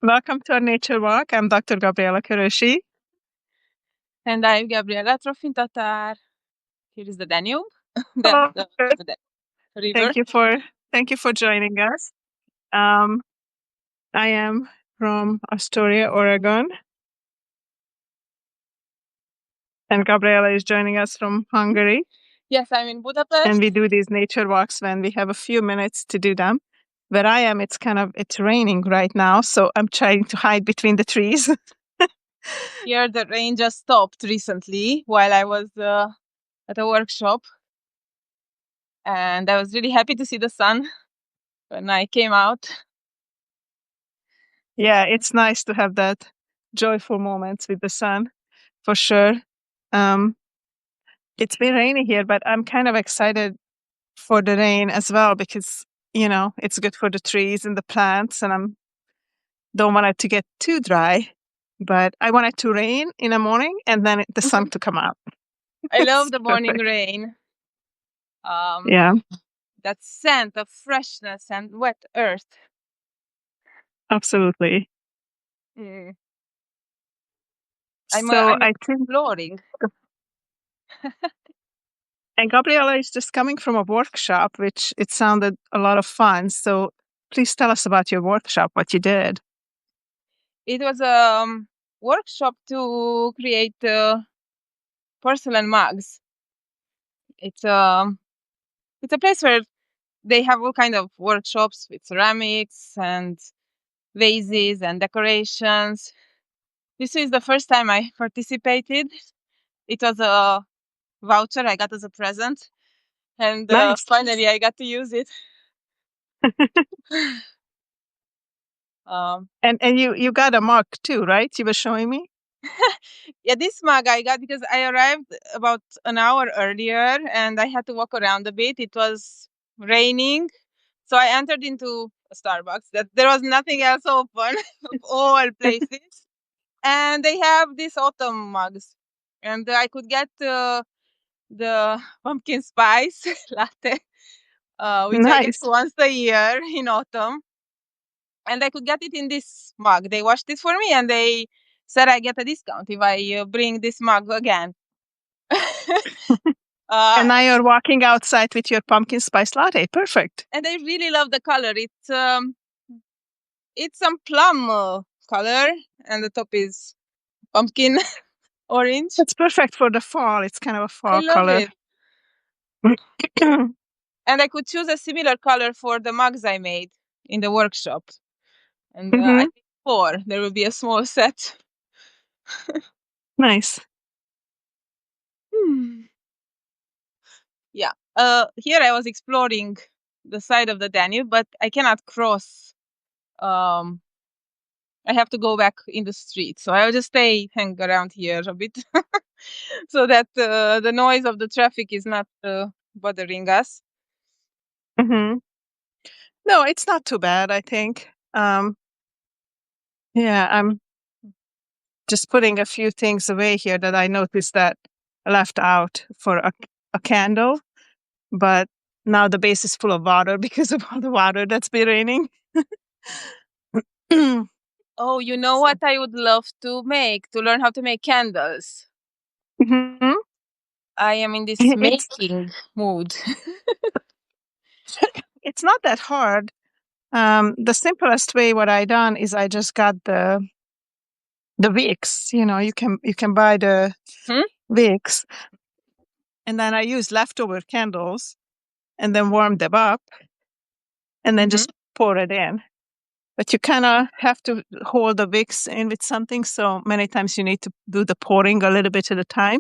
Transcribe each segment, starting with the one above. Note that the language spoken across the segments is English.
Welcome to our nature walk. I'm Dr. Gabriella Kőrösi. And I'm Gabriela Tofin, Tatar. Here is the Danube, Hello. the river. Thank you for joining us. I am from Astoria, Oregon, and Gabriela is joining us from Hungary. Yes, I'm in Budapest. And we do these nature walks when we have a few minutes to do them. Where I am, it's raining right now, so I'm trying to hide between the trees. Here, the rain just stopped recently while I was at a workshop, and I was really happy to see the sun when I came out. Yeah, it's nice to have that joyful moments with the sun, for sure. It's been rainy here, but I'm kind of excited for the rain as well because, it's good for the trees and the plants, and I don't want it to get too dry, but I want it to rain in the morning and then the sun to come out. I love the It's morning perfect. rain. Yeah, That scent of freshness and wet earth. absolutely. I'm I think, exploring. and Gabriela is just coming from a workshop, which it sounded a lot of fun. So please tell us about your workshop, what you did. It was a workshop to create porcelain mugs. It's a place where they have all kind of workshops with ceramics and vases and decorations. This is the first time I participated. It was a voucher I got as a present, and Nice. finally I got to use it. And you got a mug too, right? You were showing me. Yeah, this mug I got because I arrived about an hour earlier and I had to walk around a bit. It was raining, so I entered into a Starbucks that there was nothing else open of all places. And they have these autumn mugs, and I could get the pumpkin spice latte, which I get Nice. once a year in autumn, and I could get it in this mug. They washed it for me, and they said I get a discount if I bring this mug again. And now you're walking outside with your pumpkin spice latte. Perfect. And I really love the color. It's some plum color, and the top is pumpkin orange. It's perfect for the fall. It's kind of a fall I love color. it. And I could choose a similar color for the mugs I made in the workshop. And I think 4. There will be a small set. Nice. Yeah. Here I was exploring the side of the Danube, but I cannot cross. I have to go back in the street. So I'll just hang around here a bit so that the noise of the traffic is not bothering us. No, it's not too bad, I think. I'm just putting a few things away here that I noticed that I left out for a candle, but now the base is full of water because of all the water that's been raining. Oh, you know what I would love to learn how to make candles. I am in this making mood. It's not that hard. The simplest way what I done is I just got the wicks. You can buy the wicks, and then I use leftover candles, and then warm them up, and then just pour it in. But you kind of have to hold the wicks in with something, so many times you need to do the pouring a little bit at a time.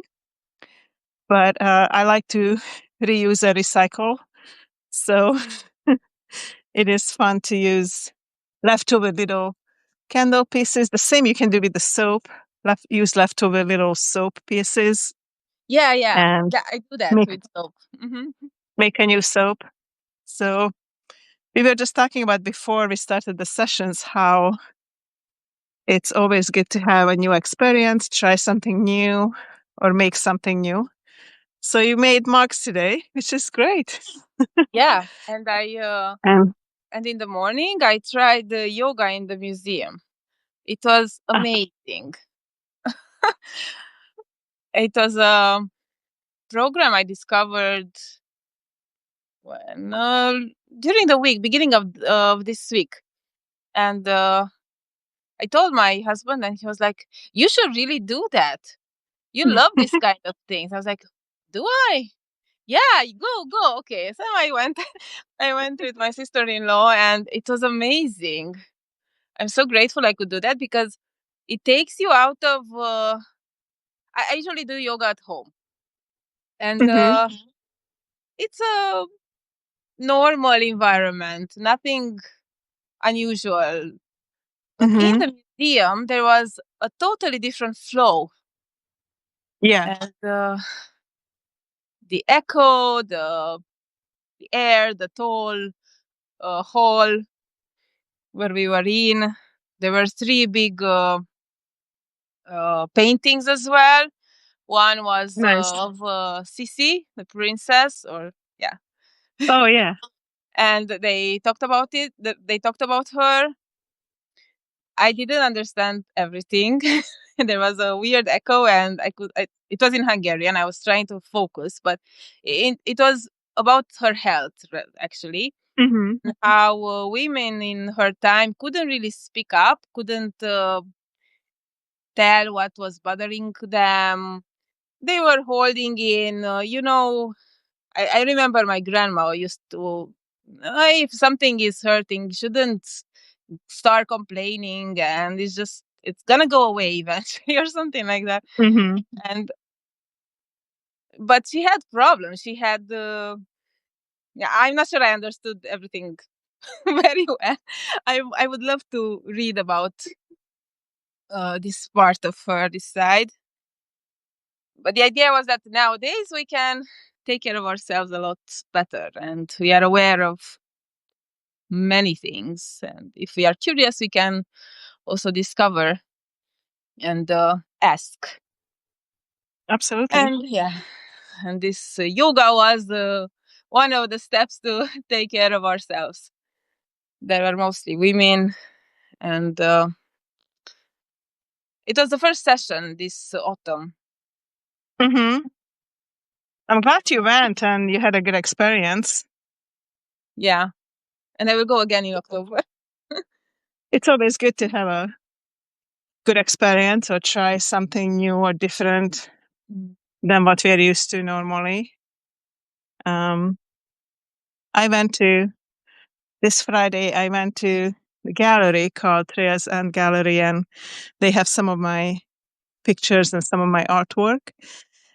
But I like to reuse and recycle, so it is fun to use leftover little candle pieces. The same you can do with the soap. Use leftover little soap pieces. Yeah. And I do that with soap. Make a new soap. So we were just talking about before we started the sessions how it's always good to have a new experience, try something new, or make something new. So you made mugs today, which is great. Yeah, and and in the morning I tried the yoga in the museum. It was amazing. It was a program I discovered when during the week, beginning of this week, and I told my husband, and he was like, "You should really do that. You love this kind of things." I was like, "Do I?" Yeah, go. Okay, so I went. I went with my sister-in-law, and it was amazing. I'm so grateful I could do that because it takes you out of. I usually do yoga at home, and Mm-hmm. it's a normal environment, nothing unusual. But in Mm-hmm. the museum, there was a totally different flow, Yeah. and the echo, the air, the tall hall where we were in. There were three big paintings as well. One was Nice. of Sisi, the princess, or yeah, Oh yeah. and they talked about it. They talked about her. I didn't understand everything. There was a weird echo, and it was in Hungarian. I was trying to focus, but it was about her health, actually. Mm-hmm. How women in her time couldn't really speak up, couldn't tell what was bothering them. They were holding in, I remember my grandma used to, if something is hurting, you shouldn't start complaining, and it's gonna go away eventually or something like that. Mm-hmm. And but she had problems. She had, yeah, I'm not sure I understood everything very well. I would love to read about this part of her, this side. But the idea was that nowadays we can take care of ourselves a lot better, and we are aware of many things. And if we are curious, we can also discover and ask. Absolutely. And yeah, and this yoga was one of the steps to take care of ourselves. There were mostly women, and it was the first session this autumn. Mm-hmm. I'm glad you went and you had a good experience. Yeah, and I will go again in October. It's always good to have a good experience or try something new or different Mm. than what we're used to normally. Um, I went to this Friday. I went to the gallery called Trails and Gallery, and they have some of my pictures and some of my artwork.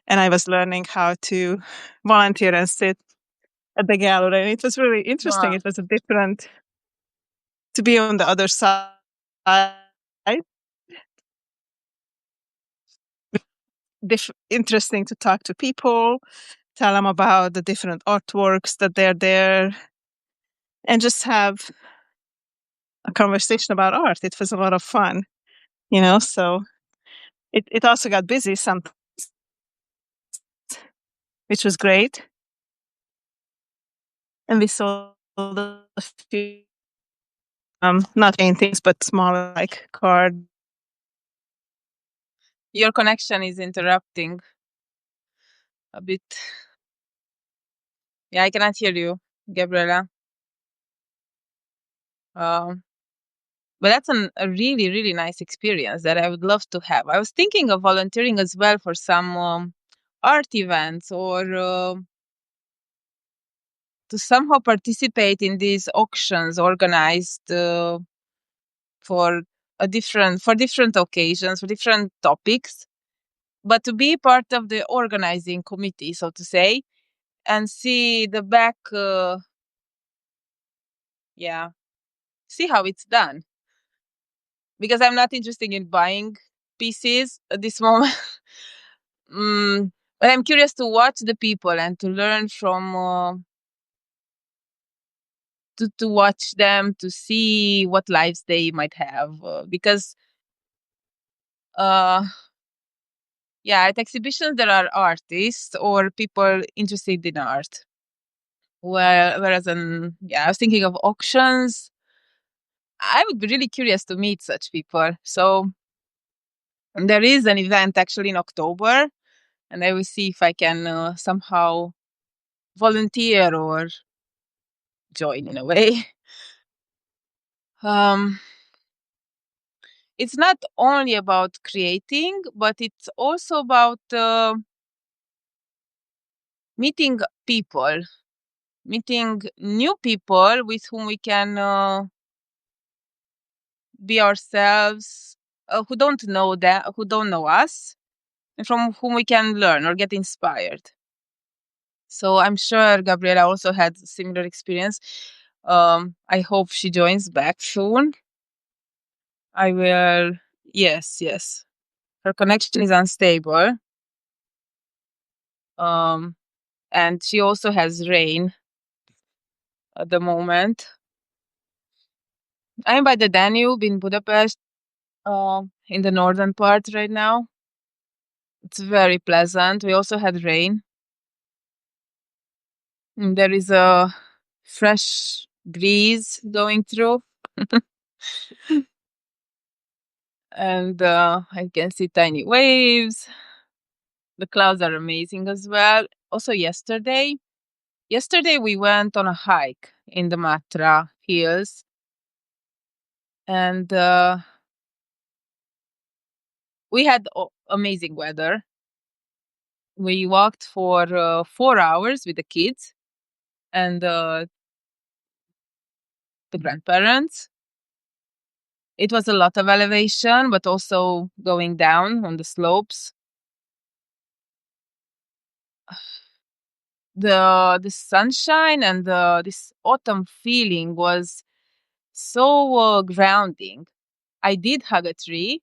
And I was learning how to volunteer and sit at the gallery, and it was really interesting. Wow. It was a different to be on the other side. Interesting to talk to people, tell them about the different artworks that they're there, and just have a conversation about art. It was a lot of fun, so it also got busy some, which was great. And we sold a few, not paintings, but smaller like card. Your connection is interrupting a bit. Yeah, I cannot hear you, Gabriela. Um, but that's a really, really nice experience that I would love to have. I was thinking of volunteering as well for some art events, or to somehow participate in these auctions organized for for different occasions, for different topics, but to be part of the organizing committee, so to say, and see the back, yeah, see how it's done. Because I'm not interested in buying pieces at this moment. mm, but I'm curious to watch the people and to learn from, to watch them, to see what lives they might have. Because, uh, yeah, at exhibitions there are artists or people interested in art. Whereas, yeah, I was thinking of auctions. I would be really curious to meet such people. So there is an event actually in October, and I will see if I can somehow volunteer or join in a way. Um, it's not only about creating, but it's also about meeting people, meeting new people with whom we can be ourselves, who don't know that, who don't know us, and from whom we can learn or get inspired. So I'm sure Gabriela also had similar experience. I hope she joins back soon. I will. Yes, yes. Her connection is unstable. Um, and she also has rain at the moment. I'm by the Danube in Budapest, in the northern part right now. It's very pleasant. We also had rain. There is a fresh breeze going through, and I can see tiny waves. The clouds are amazing as well. Also, yesterday we went on a hike in the Matra hills, and we had amazing weather. We walked for 4 hours with the kids and the grandparents. It was a lot of elevation, but also going down on the slopes. The sunshine and this autumn feeling was so grounding. I did hug a tree.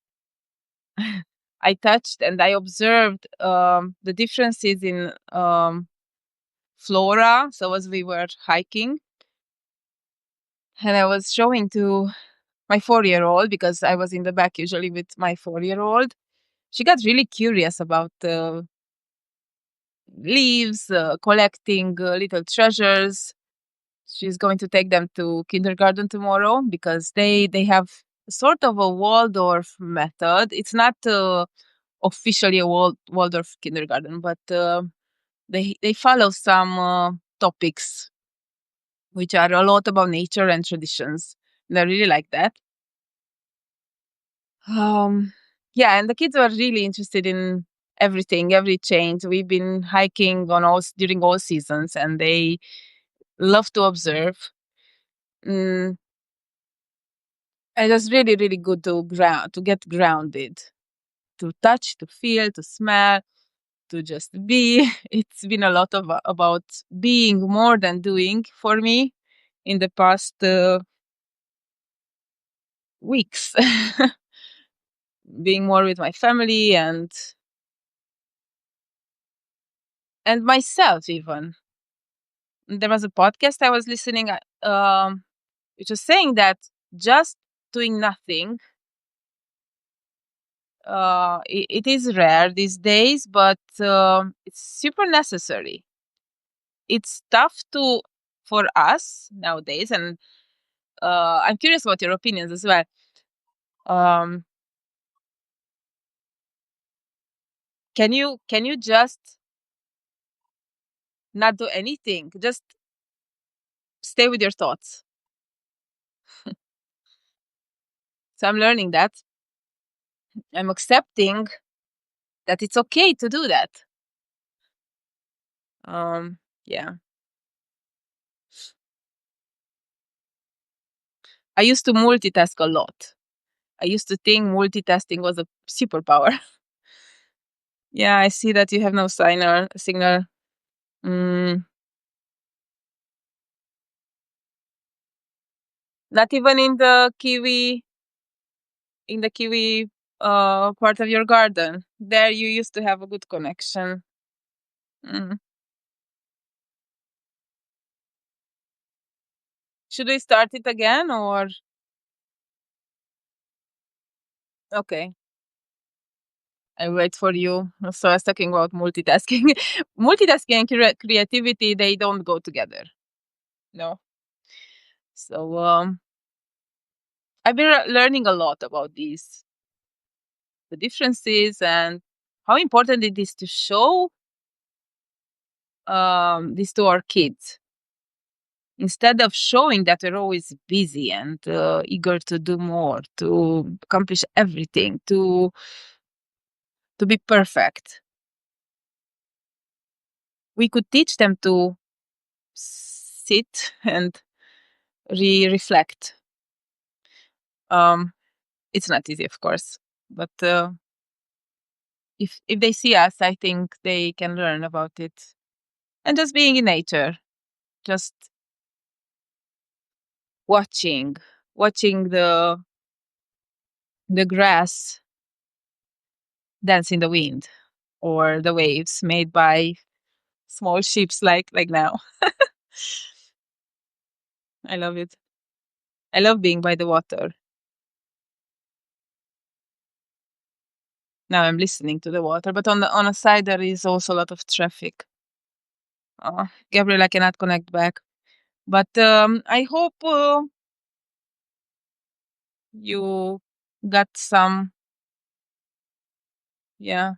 I touched and I observed the differences in flora. So as we were hiking, and I was showing to my 4-year-old, because I was in the back usually with my 4-year-old. She got really curious about leaves, collecting little treasures. She's going to take them to kindergarten tomorrow because they have sort of a Waldorf method. It's not officially a Waldorf kindergarten, but they follow some topics which are a lot about nature and traditions. And I really like that. Yeah, and the kids were really interested in everything, every change. We've been hiking during all seasons, and they love to observe. Mm, and it's really, really good to get grounded, to touch, to feel, to smell, to just be. It's been a lot of about being more than doing for me in the past weeks. Being more with my family and myself even. There was a podcast I was listening which was saying that just doing nothing, it is rare these days, but it's super necessary. It's tough to for us nowadays, and I'm curious about your opinions as well. Um, can you just not do anything? Just stay with your thoughts. So I'm learning that. I'm accepting that it's okay to do that. Yeah. I used to multitask a lot. I used to think multitasking was a superpower. Yeah, I see that you have no signal. Mm, not even in the kiwi part of your garden. There you used to have a good connection. Mm. Should we start it again or okay? I wait for you. So I was talking about multitasking. Multitasking and creativity, they don't go together. No. So I've been learning a lot about these, the differences, and how important it is to show this to our kids, instead of showing that we're always busy and eager to do more, to accomplish everything, to be perfect. We could teach them to sit and reflect. It's not easy, of course, but if they see us, I think they can learn about it. And just being in nature, just watching the grass dance in the wind, or the waves made by small ships like now. I love it. I love being by the water. Now I'm listening to the water, but on a side there is also a lot of traffic. Gabriela cannot connect back, but I hope you got some. Yeah,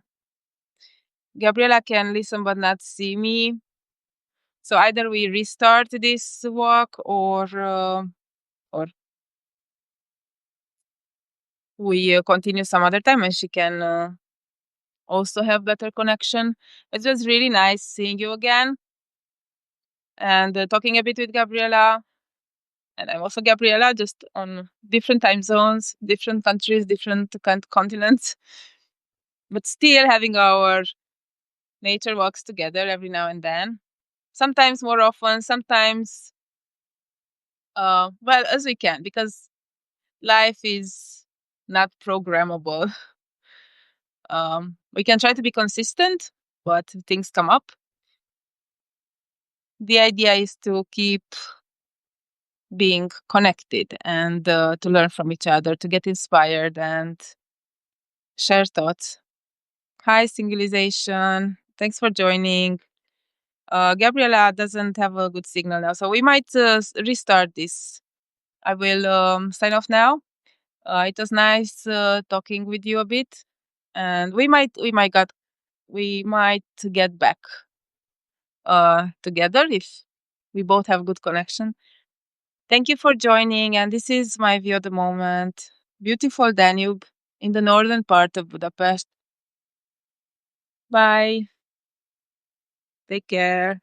Gabriela can listen but not see me. So either we restart this walk, or we continue some other time, and she can also have better connection. It was really nice seeing you again, and talking a bit with Gabriela. And I'm also Gabriela, just on different time zones, different countries, different continents, but still having our nature walks together every now and then. Sometimes more often, sometimes, well, as we can, because life is not programmable. We can try to be consistent, but things come up. The idea is to keep being connected, and to learn from each other, to get inspired and share thoughts. Hi, Singulization. Thanks for joining. Gabriela doesn't have a good signal now, so we might restart this. I will sign off now. It was nice talking with you a bit, and we might get back together if we both have good connection. Thank you for joining, and this is my view at the moment. Beautiful Danube in the northern part of Budapest. Bye. Take care.